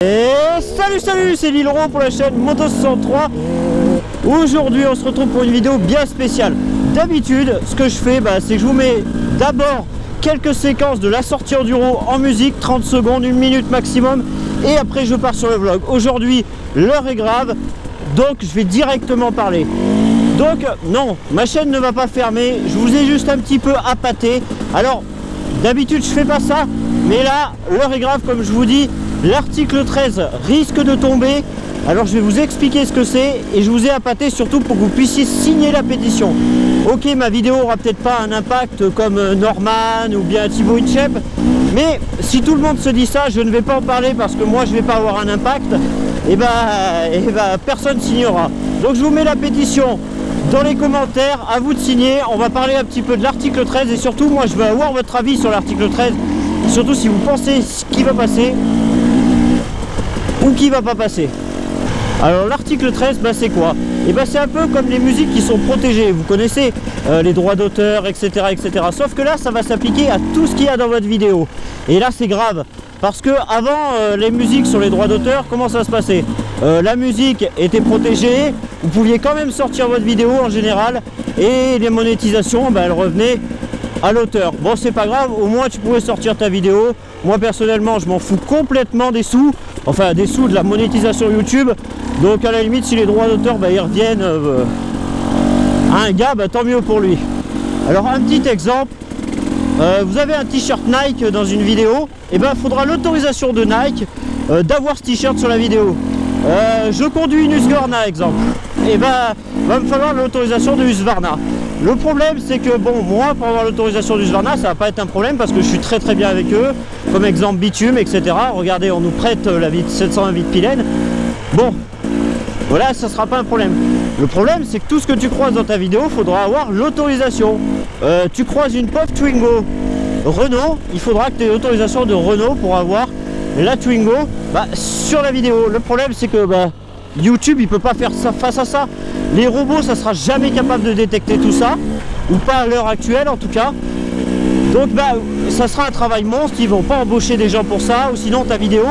Et salut, c'est Lilleron pour la chaîne Moto63. Aujourd'hui on se retrouve pour une vidéo bien spéciale. D'habitude ce que je fais c'est que je vous mets d'abord quelques séquences de la sortie enduro en musique, 30 secondes, 1 minute maximum, et après je pars sur le vlog. Aujourd'hui l'heure est grave, donc je vais directement parler. Donc non, ma chaîne ne va pas fermer, je vous ai juste un petit peu appâté. Alors d'habitude je fais pas ça, mais là l'heure est grave comme je vous dis. L'article 13 risque de tomber, alors je vais vous expliquer ce que c'est et je vous ai appâté surtout pour que vous puissiez signer la pétition. Ok, ma vidéo aura peut-être pas un impact comme Norman ou bien Thibaut Inchep, mais si tout le monde se dit ça, je ne vais pas en parler parce que moi je vais pas avoir un impact, et personne signera. Donc je vous mets la pétition dans les commentaires, à vous de signer. On va parler un petit peu de l'article 13 et surtout moi je veux avoir votre avis sur l'article 13, surtout si vous pensez ce qui va passer ou qui va pas passer. Alors l'article 13 c'est quoi? Et c'est un peu comme les musiques qui sont protégées, vous connaissez les droits d'auteur, etc., sauf que là ça va s'appliquer à tout ce qu'il y a dans votre vidéo. Et là c'est grave parce que avant les musiques sur les droits d'auteur, comment ça se passait? La musique était protégée, vous pouviez quand même sortir votre vidéo en général, et les monétisations elles revenaient à l'auteur. Bon, c'est pas grave, au moins tu pouvais sortir ta vidéo. Moi personnellement je m'en fous complètement des sous, enfin des sous de la monétisation YouTube. Donc à la limite si les droits d'auteur ils reviennent à un gars, tant mieux pour lui. Alors un petit exemple, vous avez un t-shirt Nike dans une vidéo, et il faudra l'autorisation de Nike d'avoir ce t-shirt sur la vidéo. Je conduis une Husqvarna exemple, et va me falloir l'autorisation de Husqvarna. Le problème c'est que moi pour avoir l'autorisation du Husqvarna ça va pas être un problème parce que je suis très bien avec eux, comme exemple Bitume, etc. Regardez, on nous prête la 720 Pilène. Bon, voilà, ça sera pas un problème. Le problème c'est que tout ce que tu croises dans ta vidéo, faudra avoir l'autorisation. Tu croises une pauvre Twingo Renault, il faudra que tu aies l'autorisation de Renault pour avoir la Twingo sur la vidéo. Le problème c'est que YouTube il peut pas faire ça face à ça. Les robots ça sera jamais capable de détecter tout ça, ou pas à l'heure actuelle en tout cas. Donc ça sera un travail monstre, ils vont pas embaucher des gens pour ça, ou sinon ta vidéo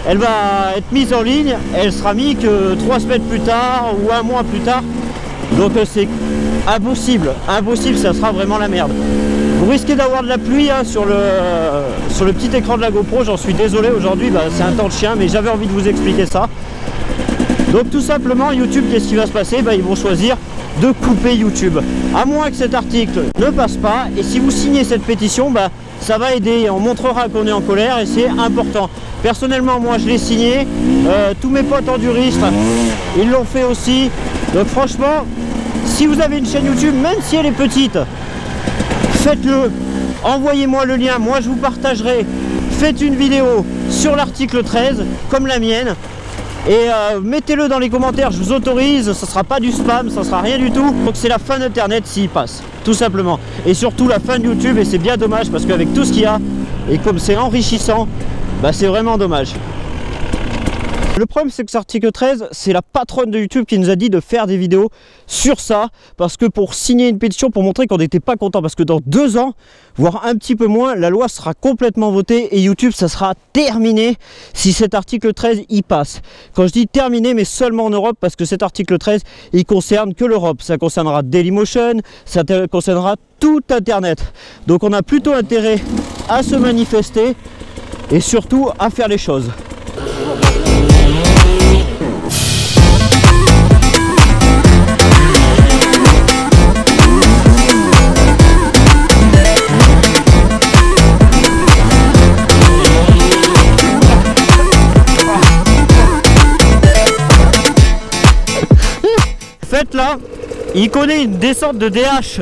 elle va être mise en ligne, elle sera mise que 3 semaines plus tard ou 1 mois plus tard. Donc c'est impossible, ça sera vraiment la merde. Vous risquez d'avoir de la pluie sur le petit écran de la GoPro, j'en suis désolé aujourd'hui, c'est un temps de chien, mais j'avais envie de vous expliquer ça. Donc tout simplement YouTube, qu'est-ce qui va se passer? Ils vont choisir de couper YouTube, à moins que cet article ne passe pas. Et si vous signez cette pétition, ça va aider, on montrera qu'on est en colère et c'est important. Personnellement moi je l'ai signé, tous mes potes enduristes ils l'ont fait aussi. Donc franchement, si vous avez une chaîne YouTube, même si elle est petite, faites-le, envoyez-moi le lien, moi je vous partagerai. Faites une vidéo sur l'article 13 comme la mienne, et mettez-le dans les commentaires, je vous autorise, ça sera pas du spam, ça sera rien du tout. Donc c'est la fin d'internet s'il passe, tout simplement. Et surtout la fin de YouTube, et c'est bien dommage parce qu'avec tout ce qu'il y a, et comme c'est enrichissant, c'est vraiment dommage. Le problème c'est que cet article 13, c'est la patronne de YouTube qui nous a dit de faire des vidéos sur ça, parce que pour signer une pétition, pour montrer qu'on n'était pas content, parce que dans 2 ans, voire un petit peu moins, la loi sera complètement votée et YouTube ça sera terminé si cet article 13 y passe. Quand je dis terminé, mais seulement en Europe, parce que cet article 13 il concerne que l'Europe, ça concernera Dailymotion, ça concernera tout internet. Donc on a plutôt intérêt à se manifester et surtout à faire les choses. Faites là, il connaît une descente de DH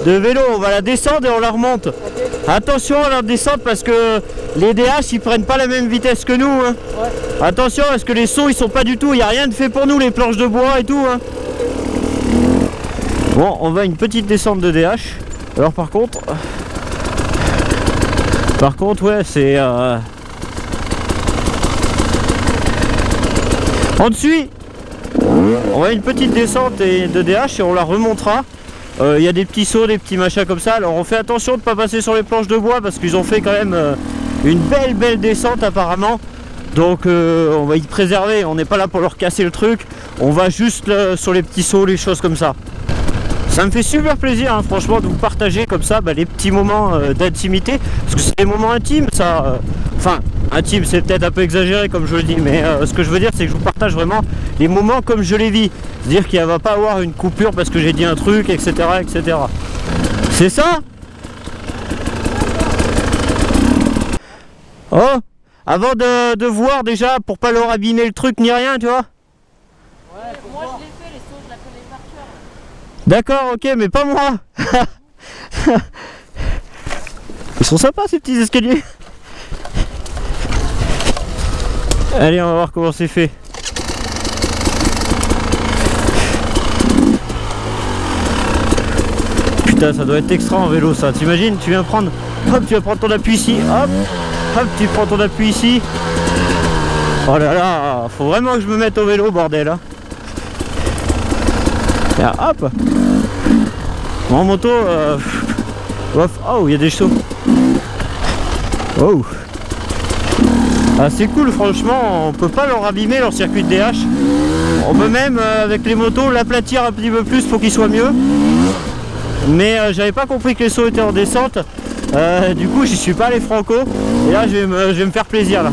de vélo, on va la descendre et on la remonte. Okay. Attention à la descente parce que les DH ils prennent pas la même vitesse que nous. Ouais. Attention parce que les sauts ils sont pas du tout, il n'y a rien de fait pour nous, les planches de bois et tout. Bon, on va une petite descente de DH. Alors par contre ouais c'est en dessus. On va une petite descente de DH et on la remontera. Il y a des petits sauts, des petits machins comme ça. Alors on fait attention de ne pas passer sur les planches de bois parce qu'ils ont fait quand même une belle descente apparemment. Donc on va y préserver, on n'est pas là pour leur casser le truc. On va juste sur les petits sauts, les choses comme ça. Ça me fait super plaisir, hein, franchement, de vous partager comme ça les petits moments d'intimité. Parce que c'est des moments intimes, ça. Enfin, intime, c'est peut-être un peu exagéré comme je le dis. Mais ce que je veux dire, c'est que je vous partage vraiment les moments comme je les vis. C'est-à-dire qu'il ne va pas avoir une coupure parce que j'ai dit un truc, etc. etc. C'est ça? Oh, avant de voir déjà, pour pas leur abîmer le truc ni rien, tu vois. Ouais, moi je l'ai fait, les sauts, je la connais par cœur. D'accord, ok, mais pas moi. Ils sont sympas ces petits escaliers. Allez, on va voir comment c'est fait. Putain, ça doit être extra en vélo ça. T'imagines, tu viens prendre, hop, tu vas prendre ton appui ici, hop, hop, tu prends ton appui ici. Oh là là, faut vraiment que je me mette au vélo, bordel. Hein. Et hop. En moto, oh, il y a des chauds. Oh. Ah, c'est cool, franchement, on peut pas leur abîmer leur circuit de DH. On peut même, avec les motos, l'aplatir un petit peu plus pour qu'il soit mieux. Mais j'avais pas compris que les sauts étaient en descente. Du coup, j'y suis pas allé franco. Et là, je vais me faire plaisir là.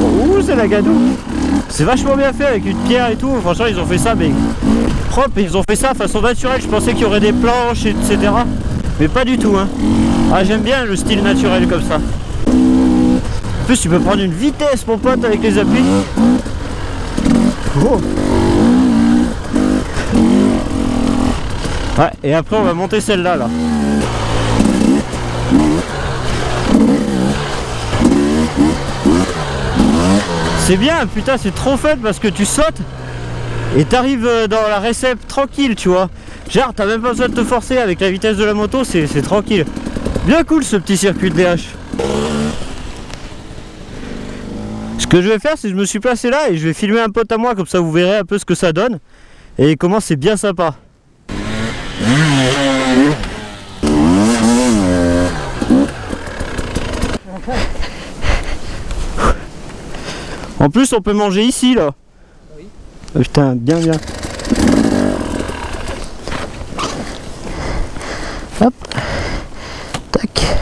Ouh, c'est la gadoue. C'est vachement bien fait avec une pierre et tout. Franchement, ils ont fait ça, mais propre. Et ils ont fait ça de façon naturelle. Je pensais qu'il y aurait des planches, etc. Mais pas du tout. Hein. Ah, j'aime bien le style naturel comme ça. En plus, tu peux prendre une vitesse, mon pote, avec les appuis. Oh. Ouais, et après, on va monter celle-là, là. C'est bien, putain, c'est trop fun parce que tu sautes et t'arrives dans la récep tranquille, tu vois. Genre, t'as même pas besoin de te forcer avec la vitesse de la moto, c'est tranquille. Bien cool ce petit circuit de DH. Ce que je vais faire, c'est que je me suis placé là et je vais filmer un pote à moi, comme ça vous verrez un peu ce que ça donne et comment c'est bien sympa. En plus, on peut manger ici là. Oui. Oh, putain, bien. Hop. Tac.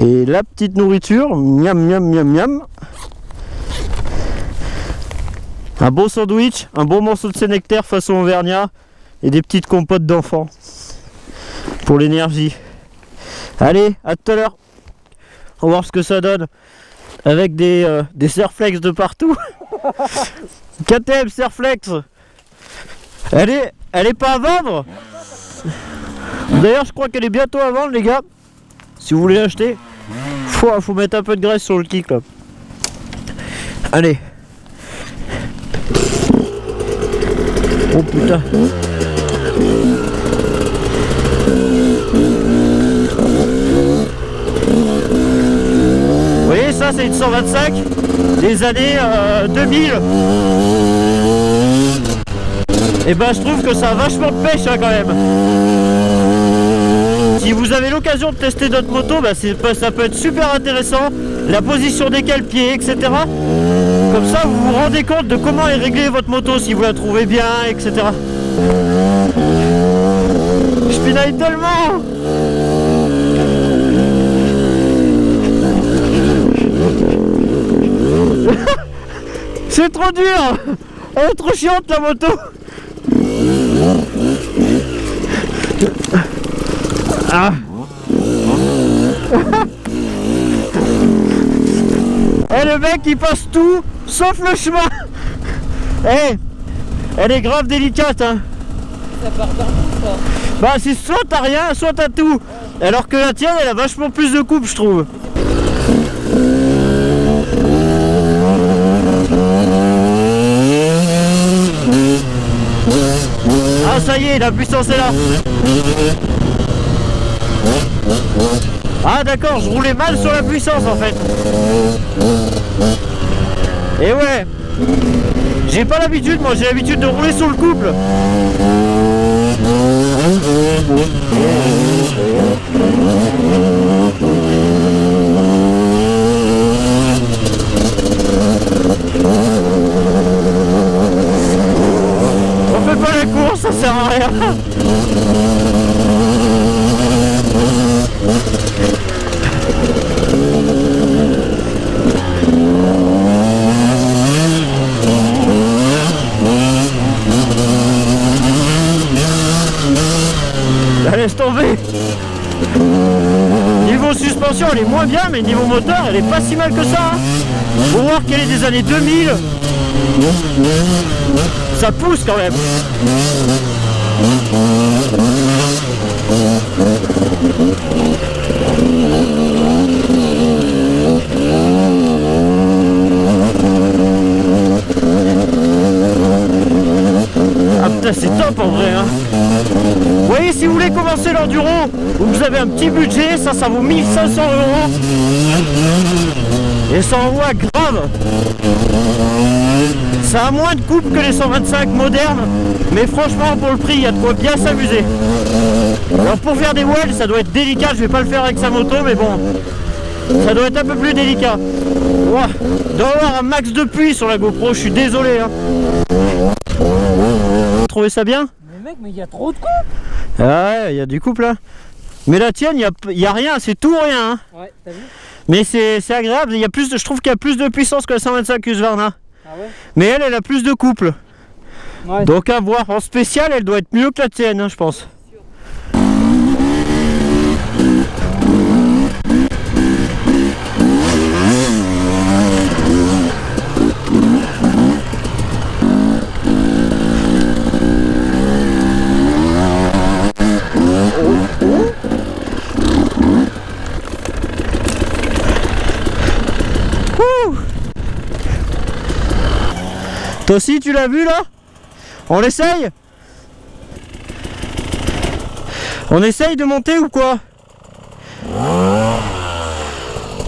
Et la petite nourriture, miam. Un beau sandwich, un bon morceau de Sénectaire façon Auvergnat et des petites compotes d'enfants pour l'énergie. Allez, à tout à l'heure. On va voir ce que ça donne avec des Surflex de partout. KTM Surflex. Elle est pas à vendre. D'ailleurs, je crois qu'elle est bientôt à vendre, les gars. Si vous voulez l'acheter, faut mettre un peu de graisse sur le kick là. Allez. Oh putain. Vous voyez, ça c'est une 125 des années 2000. Et ben je trouve que ça a vachement de pêche hein, quand même. Si vous avez l'occasion de tester notre moto, bah ça peut être super intéressant. La position des cale-pieds, etc. Comme ça vous vous rendez compte de comment est réglée votre moto, si vous la trouvez bien, etc. Je pinaille tellement. C'est trop dur. Elle est trop chiante la moto. Ah. Et le mec il passe tout sauf le chemin. Eh, elle est grave délicate hein. Ça part d'un coup ça. Bah c'est soit t'as rien, soit t'as tout. Alors que la tienne elle a vachement plus de coupe je trouve. Ah ça y est, la puissance est là. Ah d'accord, je roulais mal sur la puissance en fait. Et ouais, j'ai pas l'habitude, moi j'ai l'habitude de rouler sur le couple. elle est moins bien, mais niveau moteur, elle est pas si mal que ça. Hein. Faut voir qu'elle est des années 2000. Ça pousse quand même. Ah putain, c'est top en vrai hein. Vous voyez, si vous voulez commencer l'enduro, vous avez un petit budget, ça vaut 1500 €. Et ça envoie grave. Ça a moins de coupe que les 125 modernes, mais franchement pour le prix, il y a de quoi bien s'amuser. Alors pour faire des wells, ça doit être délicat, je vais pas le faire avec sa moto, mais bon, ça doit être un peu plus délicat. Ouah, il doit y avoir un max de pluie sur la GoPro, je suis désolé. Hein. Vous trouvez ça bien? Mais mec, mais il y a trop de coupe. Ah ouais, il y a du couple là. Mais la tienne, il y a rien, c'est tout ou rien. Hein. Ouais, t'as vu? Mais c'est agréable, il y a plus de, je trouve qu'il y a plus de puissance que la 125 Husqvarna. Ah ouais? Mais elle a plus de couple. Ouais. Donc à voir, en spécial, elle doit être mieux que la tienne, hein, je pense. Toi aussi tu l'as vu là? On l'essaye? On essaye de monter ou quoi?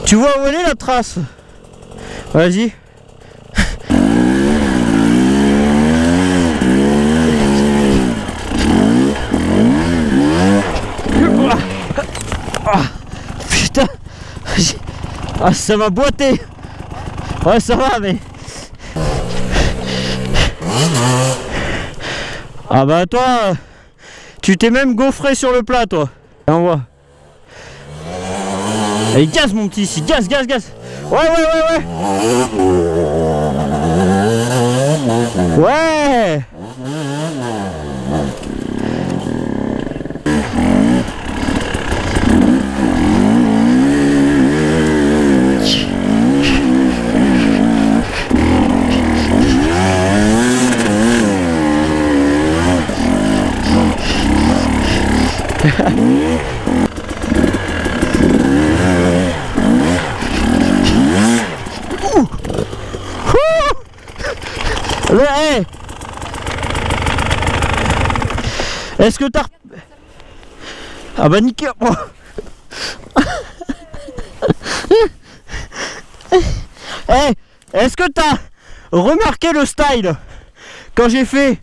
Tu vois où elle est la trace? Vas-y. Ah, putain. Ah, ça m'a boité. Ouais, ça va, mais... Ah bah toi, tu t'es même gaufré sur le plat toi. On voit. Allez, gaz mon petit ici, gaz. Ouais. Ouais. Hey. Est-ce que t'as... Ah bah nickel. Hey, est-ce que t'as remarqué le style quand j'ai fait...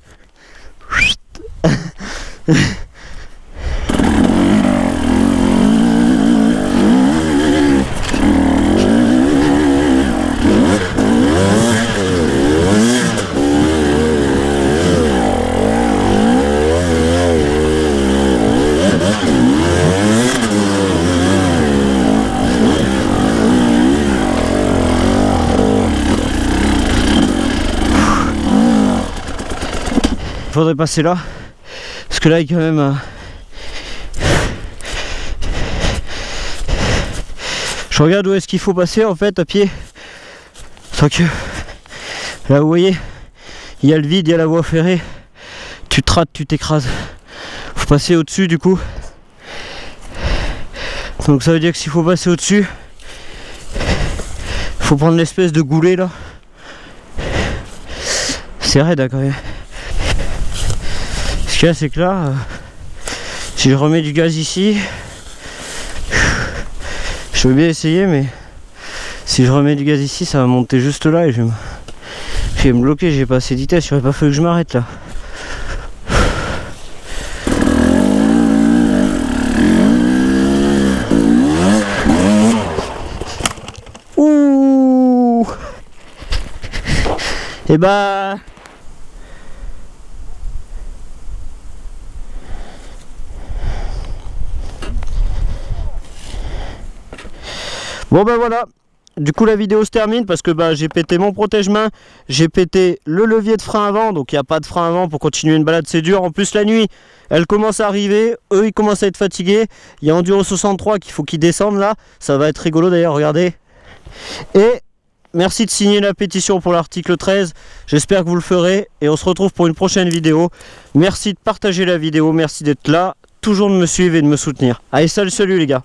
Faudrait passer là, parce que là il y a quand même je regarde où est-ce qu'il faut passer en fait à pied, sauf que là vous voyez il y a le vide, il y a la voie ferrée, tu te rates, tu t'écrases, faut passer au dessus du coup, donc ça veut dire que s'il faut passer au dessus faut prendre l'espèce de goulet là, c'est raide quand même. Ce qu'il y a, c'est que là, si je remets du gaz ici, je veux bien essayer, mais si je remets du gaz ici, ça va monter juste là et je vais me bloquer. J'ai pas assez de vitesse, il aurait pas fallu que je m'arrête là. Ouh! Et bah. Bon ben voilà, Du coup la vidéo se termine parce que bah, j'ai pété mon protège-main, j'ai pété le levier de frein avant, donc il n'y a pas de frein avant pour continuer une balade, c'est dur. En plus la nuit, elle commence à arriver, eux ils commencent à être fatigués. Il y a Enduro 63 qu'il faut qu'ils descendent là, ça va être rigolo d'ailleurs, regardez. Et merci de signer la pétition pour l'article 13, j'espère que vous le ferez et on se retrouve pour une prochaine vidéo. Merci de partager la vidéo, merci d'être là, toujours de me suivre et de me soutenir. Allez salut les gars.